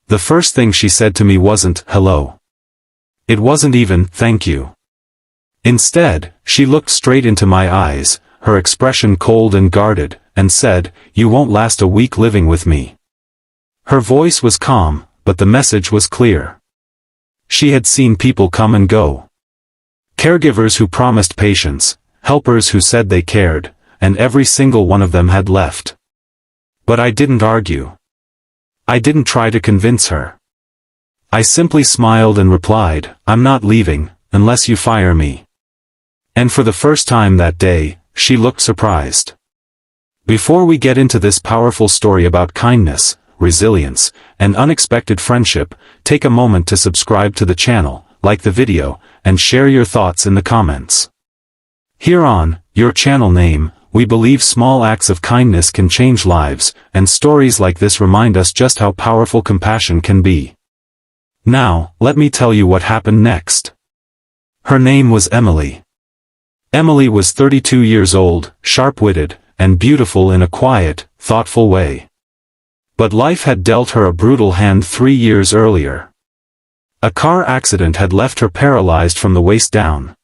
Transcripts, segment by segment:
The first thing she said to me wasn't, "Hello." It wasn't even, "Thank you." Instead, she looked straight into my eyes, her expression cold and guarded, and said, "You won't last a week living with me." Her voice was calm, but the message was clear. She had seen people come and go. Caregivers who promised patience, helpers who said they cared, and every single one of them had left. But I didn't argue. I didn't try to convince her. I simply smiled and replied, "I'm not leaving, unless you fire me." And for the first time that day, she looked surprised. Before we get into this powerful story about kindness, resilience, and unexpected friendship, take a moment to subscribe to the channel, like the video, and share your thoughts in the comments. Here on Your Channel Name, we believe small acts of kindness can change lives, and stories like this remind us just how powerful compassion can be. Now, let me tell you what happened next. Her name was Emily. Emily was 32 years old, sharp-witted, and beautiful in a quiet, thoughtful way. But life had dealt her a brutal hand 3 years earlier. A car accident had left her paralyzed from the waist down.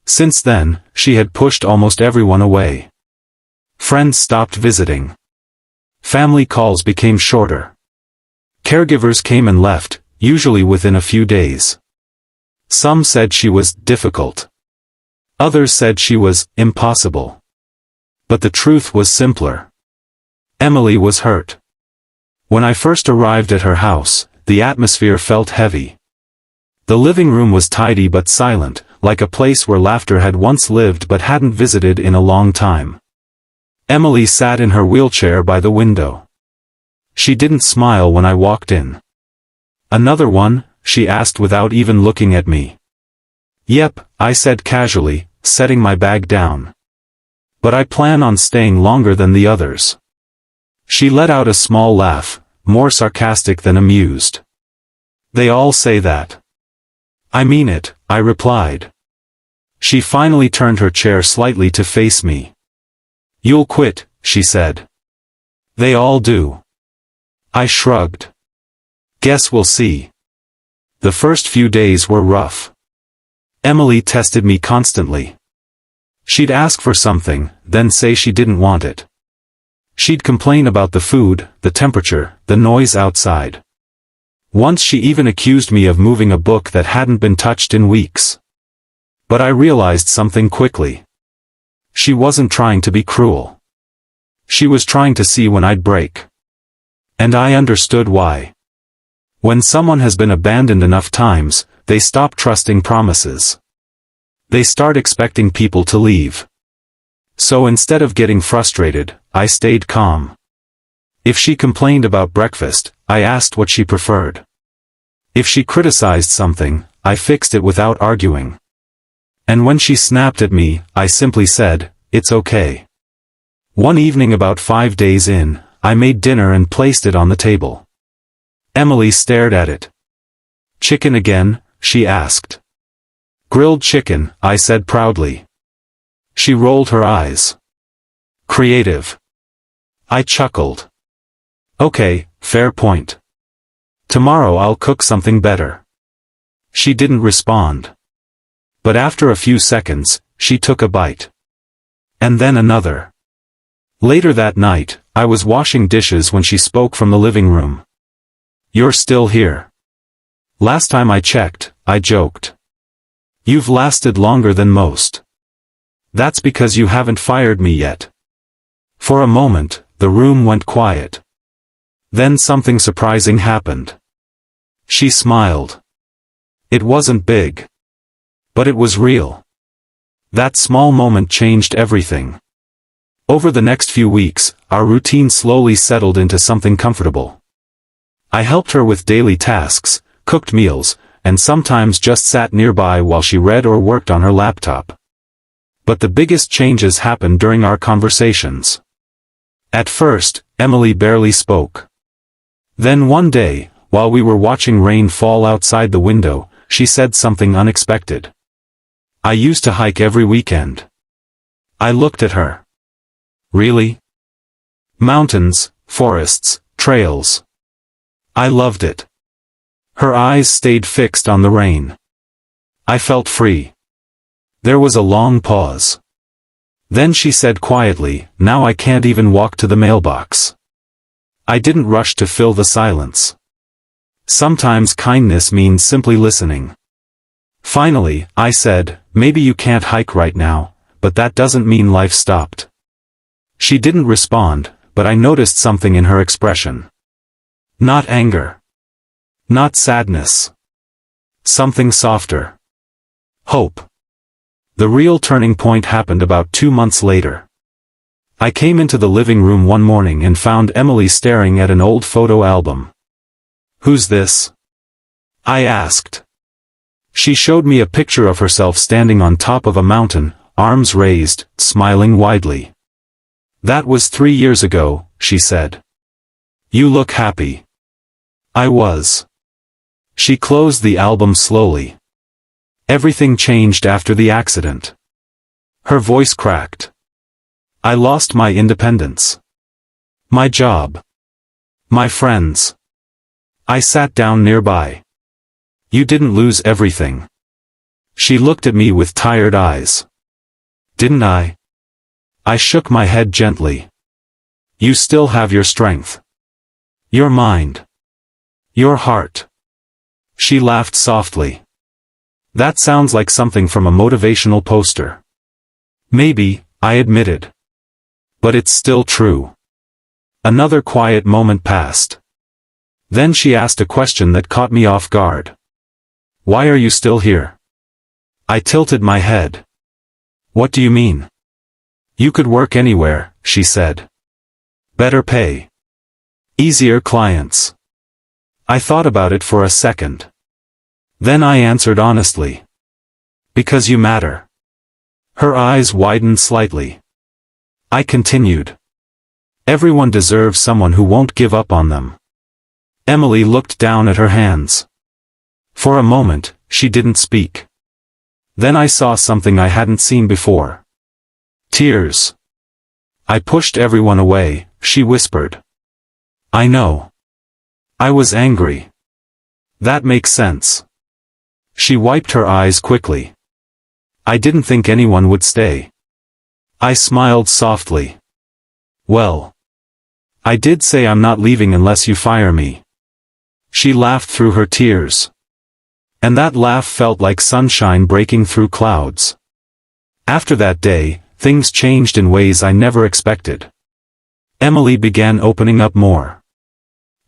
Since then, she had pushed almost everyone away. Friends stopped visiting. Family calls became shorter. Caregivers came and left, usually within a few days. Some said she was difficult. Others said she was impossible. But the truth was simpler. Emily was hurt. When I first arrived at her house, the atmosphere felt heavy. The living room was tidy but silent, like a place where laughter had once lived but hadn't visited in a long time. Emily sat in her wheelchair by the window. She didn't smile when I walked in. "Another one?" she asked without even looking at me. "Yep," I said casually, setting my bag down. "But I plan on staying longer than the others." She let out a small laugh, more sarcastic than amused. "They all say that." "I mean it," I replied. She finally turned her chair slightly to face me. "You'll quit," she said. "They all do." I shrugged. "Guess we'll see." The first few days were rough. Emily tested me constantly. She'd ask for something, then say she didn't want it. She'd complain about the food, the temperature, the noise outside. Once she even accused me of moving a book that hadn't been touched in weeks. But I realized something quickly. She wasn't trying to be cruel. She was trying to see when I'd break. And I understood why. When someone has been abandoned enough times, they stop trusting promises. They start expecting people to leave. So instead of getting frustrated, I stayed calm. If she complained about breakfast, I asked what she preferred. If she criticized something, I fixed it without arguing. And when she snapped at me, I simply said, "It's okay." One evening about 5 days in, I made dinner and placed it on the table. Emily stared at it. "Chicken again?" she asked. "Grilled chicken," I said proudly. She rolled her eyes. "Creative." I chuckled. "Okay, fair point. Tomorrow I'll cook something better." She didn't respond. But after a few seconds, she took a bite. And then another. Later that night, I was washing dishes when she spoke from the living room. "You're still here." "Last time I checked," I joked. "You've lasted longer than most." "That's because you haven't fired me yet." For a moment, the room went quiet. Then something surprising happened. She smiled. It wasn't big. But it was real. That small moment changed everything. Over the next few weeks, our routine slowly settled into something comfortable. I helped her with daily tasks, cooked meals, and sometimes just sat nearby while she read or worked on her laptop. But the biggest changes happened during our conversations. At first, Emily barely spoke. Then one day, while we were watching rain fall outside the window, she said something unexpected. "I used to hike every weekend." I looked at her. "Really?" "Mountains, forests, trails." I loved it. Her eyes stayed fixed on the rain. I felt free. There was a long pause. Then she said quietly, "Now I can't even walk to the mailbox." I didn't rush to fill the silence. Sometimes kindness means simply listening. Finally, I said, "Maybe you can't hike right now, but that doesn't mean life stopped." She didn't respond, but I noticed something in her expression. Not anger. Not sadness. Something softer. Hope. The real turning point happened about 2 months later. I came into the living room one morning and found Emily staring at an old photo album. "Who's this?" I asked. She showed me a picture of herself standing on top of a mountain, arms raised, smiling widely. "That was 3 years ago," she said. "You look happy." I was. She closed the album slowly. "Everything changed after the accident." Her voice cracked. "I lost my independence. My job. My friends." I sat down nearby. "You didn't lose everything." She looked at me with tired eyes. "Didn't I?" I shook my head gently. "You still have your strength. Your mind. Your heart." She laughed softly. "That sounds like something from a motivational poster." "Maybe," I admitted. "But it's still true." Another quiet moment passed. Then she asked a question that caught me off guard. "Why are you still here?" I tilted my head. "What do you mean?" "You could work anywhere," she said. "Better pay. Easier clients." I thought about it for a second. Then I answered honestly. "Because you matter." Her eyes widened slightly. I continued. "Everyone deserves someone who won't give up on them." Emily looked down at her hands. For a moment, she didn't speak. Then I saw something I hadn't seen before. Tears. "I pushed everyone away," she whispered. "I know. I was angry." "That makes sense." She wiped her eyes quickly. "I didn't think anyone would stay." I smiled softly. "Well, I did say I'm not leaving unless you fire me." She laughed through her tears. And that laugh felt like sunshine breaking through clouds. After that day, things changed in ways I never expected. Emily began opening up more.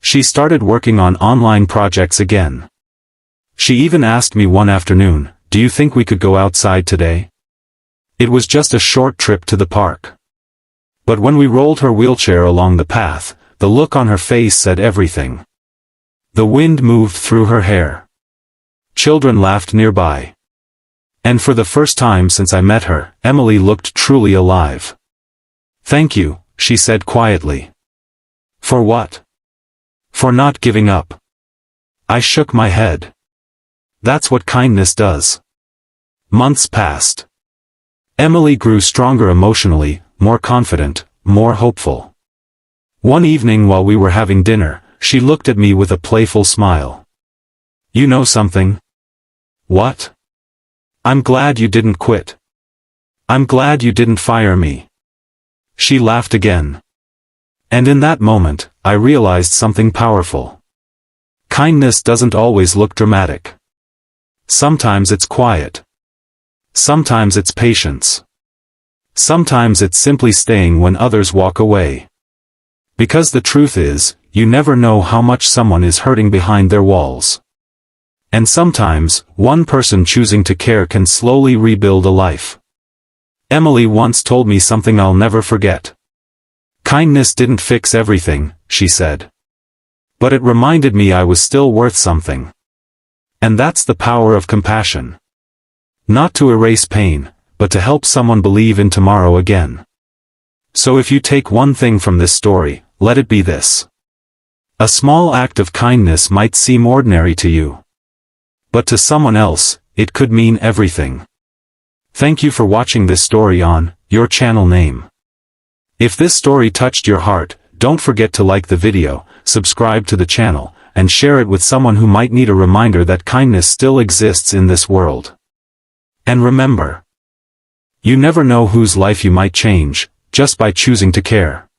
She started working on online projects again. She even asked me one afternoon, "Do you think we could go outside today?" It was just a short trip to the park. But when we rolled her wheelchair along the path, the look on her face said everything. The wind moved through her hair. Children laughed nearby. And for the first time since I met her, Emily looked truly alive. "Thank you," she said quietly. "For what?" "For not giving up." I shook my head. That's what kindness does. Months passed. Emily grew stronger emotionally, more confident, more hopeful. One evening while we were having dinner, she looked at me with a playful smile. "You know something?" "What?" "I'm glad you didn't quit. I'm glad you didn't fire me." She laughed again. And in that moment, I realized something powerful. Kindness doesn't always look dramatic. Sometimes it's quiet. Sometimes it's patience. Sometimes it's simply staying when others walk away. Because the truth is, you never know how much someone is hurting behind their walls. And sometimes, one person choosing to care can slowly rebuild a life. Emily once told me something I'll never forget. "Kindness didn't fix everything," she said. "But it reminded me I was still worth something." And that's the power of compassion. Not to erase pain, but to help someone believe in tomorrow again. So if you take one thing from this story, let it be this. A small act of kindness might seem ordinary to you. But to someone else, it could mean everything. Thank you for watching this story on your channel name. If this story touched your heart, don't forget to like the video, subscribe to the channel, and share it with someone who might need a reminder that kindness still exists in this world. And remember, you never know whose life you might change, just by choosing to care.